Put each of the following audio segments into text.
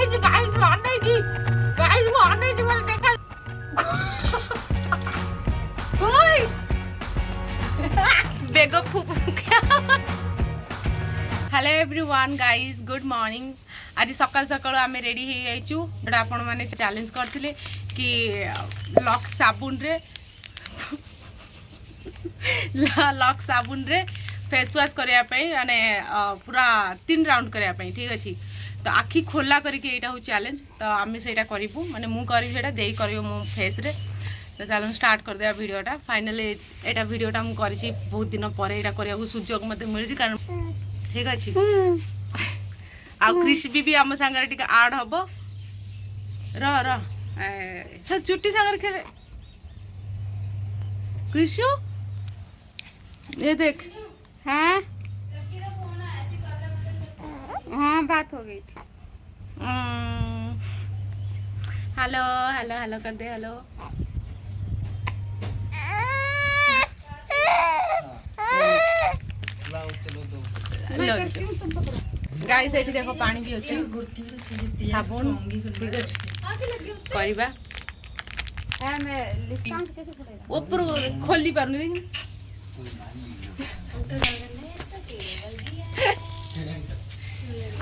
ଅନେଇଛି guys ଅନେଇଛି guys ମୁଁ ଅନେଇଛି ମୋତେ ଦେଖା ଓଇ ବେଗ hello everyone guys good morning आज सकाल सकाल आम रेडी हो जाइचु जोटा आपण मैंने चैलेंज करथिले कि लक्स साबुन रे लक्स साबुन रे फेस वाश करया पई माने पूरा 3 राउंड करया पई ठीक अछि तो आखि खोला करके एटा हो चैलेंज तो आम सेटा करिवु माने मु करी सेटा देई करियो मो फेस रे तो चलो स्टार्ट कर दिया वीडियोटा फाइनली एटा वीडियोटा मु करिछि बहुत दिन पर एटा करिया सुजोग मते मिलछि कारण ठीक अच्छे आ क्रिस्पी भी आम सांगे टिके आड हम चुट्टी सांगे खेले क्रिशु ये देख हाँ हाँ बात हो गई थी हेलो हेलो हेलो कर दे हेलो गाइस एठी देखो पानी भी अच्छे साबुन ठीक अच्छे करवा ऊपर खोली पार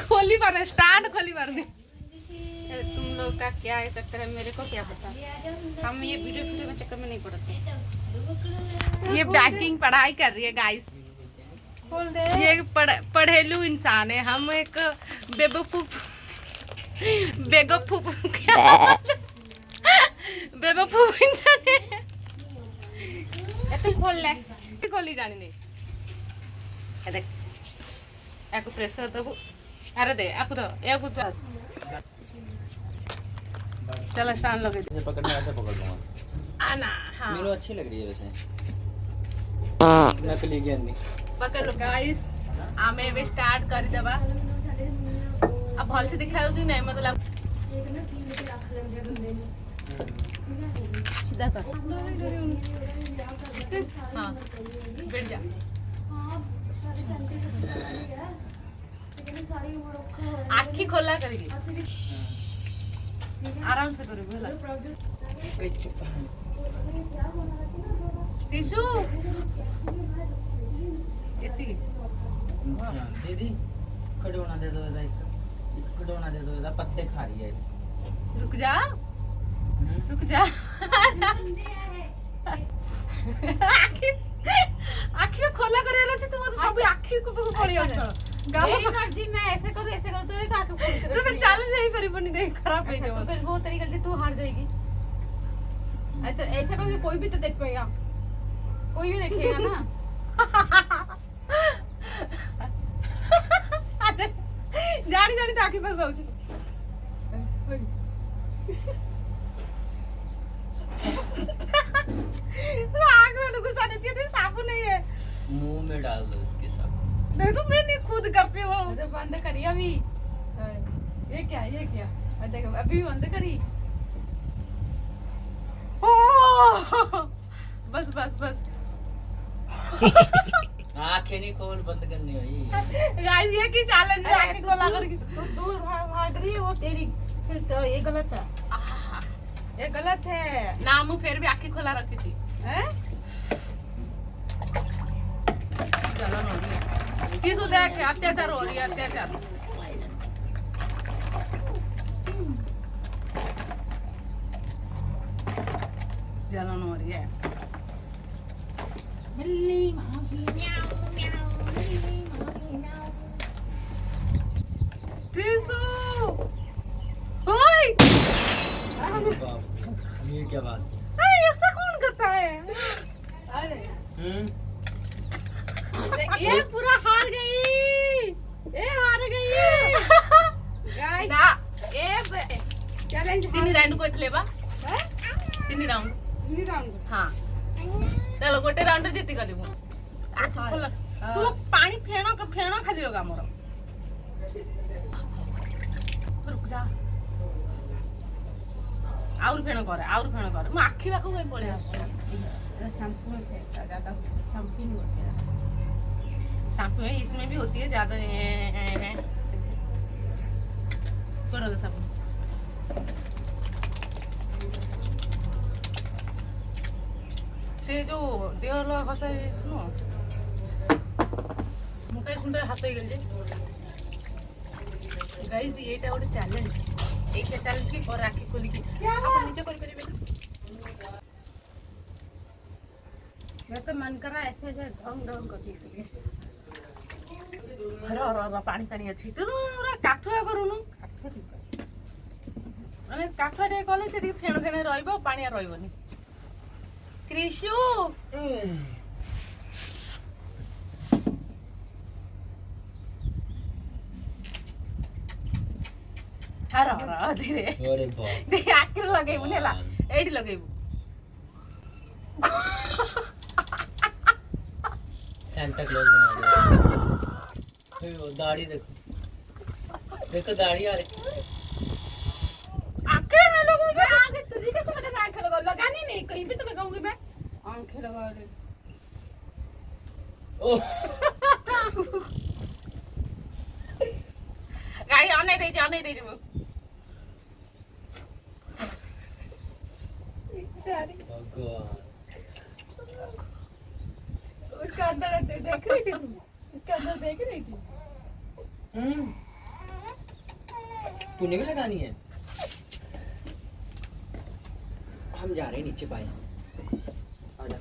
खोली पार स्टैंड खोली पार तुम लोग का क्या है चक्कर है मेरे को क्या पता हम ये वीडियो में चक्कर में नहीं पड़ते ये बैंकिंग पढ़ाई कर रही है गाइस ये पढ़ेलू इंसान है हम एक बेवकूफ इंसान है तू खोल ले खोली जानी नहीं देख याको प्रेशर दबू अरे दे याको तो याको चलो स्टैंड लगे ऐसे पकड़ने ऐसे पकड़ लूंगा आना हाँ मेनू अच्छी लग रही है वैसे नकली गेंद पकड़ लो गाइस आमे भी स्टार्ट कर देबा अब भल से दिखायो जी नहीं मतलब सीधा कर हां बैठ जा आँखी खोला करके आराम से करो बोला टिशू दीदी खिडौना दे दो एक खिडौना दे दो पत्ते खा रही है रुक जा आँखी में खोला करे रहछि तू तो सब आँखी को खोली हो गालो जी मैं ऐसे कर तो एक आँख खोल कर तो फिर चैलेंज नहीं परिबनी देख खराब हो जाए तो फिर वो तेरी गलती तू हार जाएगी तो ऐसे पर कोई भी तो देख पाएगा कोई भी देखेगा ना जानी जानी तो आँखी पकाऊ आँख में तो गुस्सा देती है साबुन नहीं है मुंह में डाल दो इसके साथ नहीं तो मैं नहीं खुद करती हूँ तो बंद करी अभी ये क्या देखो अभी भी बंद करी बस आंखें नहीं खोल बंद करनी भाई गाइस ये की चैलेंज है आंखें खोला करके तू दूर भाग रही है वो तेरी फिर तो ये गलत है ना मैं फिर भी आंखें खोला रखी थी हैं चलो नोड़ी किस देख अत्याचार हो रही है अत्याचार चलो नोड़ी है बिल्ली माफी म्याऊ प्रिंसो ओए ये क्या बात अरे ऐसा कौन करता है अरे ये पूरा हार गई गाइस ना ए चैलेंज 3 राउंड को इतलेबा 3 राउंड हां चलो गोटे राउंड रे जीती गलिबो तू पानी फेणो खाली लगा मोर रुक जा आउर फेणो कर मैं आखी बाकू में पळे आसु शैम्पू में फेंकता ज्यादा शैम्पू नहीं होती है शैम्पू में इसमें भी होती है ज्यादा थोड़ा गोड़ साबुन से जो देह हसा नुह मुझे सुंदर हाथ हो गल गाइस येटा गोटे चैलेंज एक चैलेंज की और राखी खोली की आप नीचे कर परिबे मैं तो मन करा ऐसे ऐसे ढंग ढंग करती थी अरे पानी पानी अच्छी तू काठुआ करूनु माने काठुआ टे कले से फेण फेण रहइबो पानी रहइबोनी क्रिशु हर धीरे अरे बाप दे आखिर लगेबु नेला एडी लगेबु सेंटा क्लॉज बना दिया वो दाढ़ी देखो देखो दाढ़ी आ रही आखिर में लोगों को आगे तरीके से मुझे आंखें लगानी नहीं कहीं भी तो लगाऊंगी मैं आंखें लगा रही ओ गाड़ी आने दे वो भगवान उसका अंदर देख रही थी तुम उसका अंदर देख रही थी तूने भी लगानी है हम जा रहे हैं नीचे पाए आजा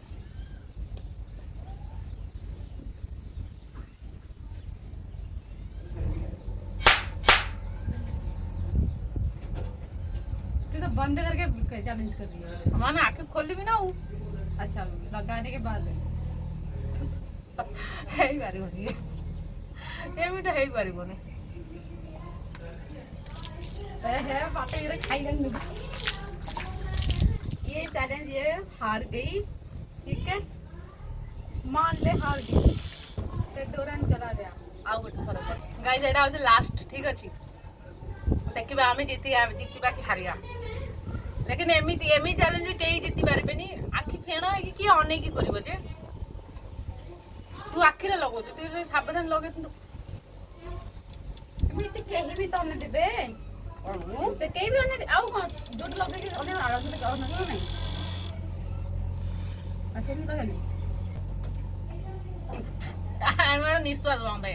तू तो बंद करके चैलेंज कर रही है हमारा आंखें खोली भी ना हो अच्छा लगाने के बाद है ही बारी होनी है ये मिटा है ही बारी बने है पाटे ये खाई लेंगे ये चैलेंज ये हार गई ठीक है मान ले हार गई ते दौरान चला गया आउ गोटे थर गाइस एटा हो लास्ट ठीक अछि देखिबा हमें जीतिबा कि हारिया लेकिन एमिति एमि चैलेंज केही जीति पारबेनी आखि फेण है कि अने की करबो जे तू आखिरे लगो तू सावधान लगे तू एमिति केही भी तो ने देबे तो केही भी अने आउ जोट लगे कि अने आलो से गाव न नहीं ऐसे नहीं लगनी हमारा निश्वास बंद है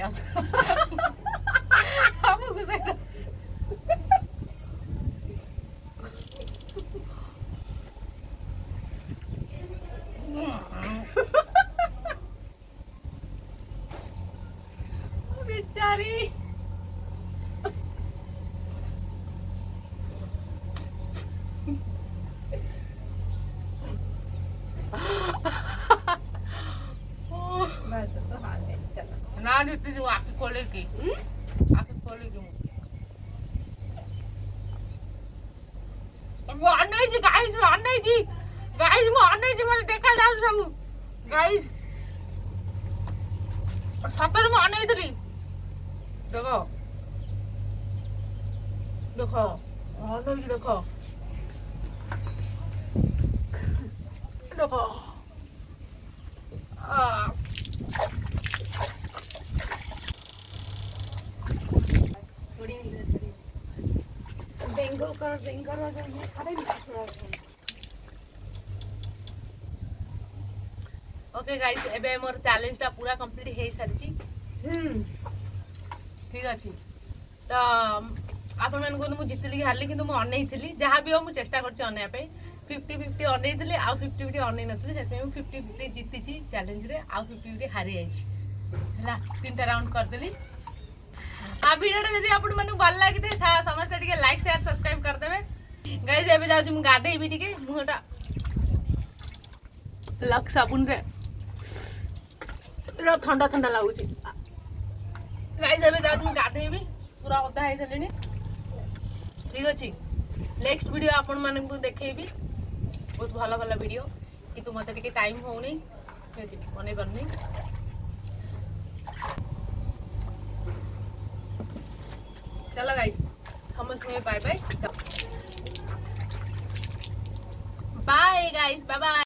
हम गुस्सा बेचारी बस तो हाल है चलो ना देती जो आँखें खोलेगी आँखें खोलेगी वो अन्य जी गाइस वो अन्य जी मैंने देखा जाओ सब गाइस सतर में अन्य थी देखो देखो अन्य जी देखो देखो बेंगल कर ओके गाइस एबे मोर चैलेंज टा पूरा कंप्लीट हे सारची ठीक अछि तो आपण मन को मु जितली हारली किंतु मु अनै थिली जहां भी हो मु चेष्टा करछि अनै पे 50-50 अनै थिली आ 50-50 अनै नथिली सेते मु 50-50 जीति छी चैलेंज रे आ 50-50 हारि आइछि हला तीनटा राउंड कर देली आ वीडियो जदी आपण मन भल लागिते समस्त टिके लाइक शेयर सब्सक्राइब कर देबे गाइस एबे जाउ छी मु गाधेबी टिके मुटा लक साबुन रे ठंडा ठंडा लागुची गाइस एबे जाउ छी गाधेबी पूरा ओदा हे चलेनी ठीक अछि नेक्स्ट वीडियो आपण मानन को देखेबी बहुत भला भला वीडियो कि तू मते टिके टाइम हो नै ठीक अछि मने बन्नी चलो गाइस समझ में bye bye guys bye bye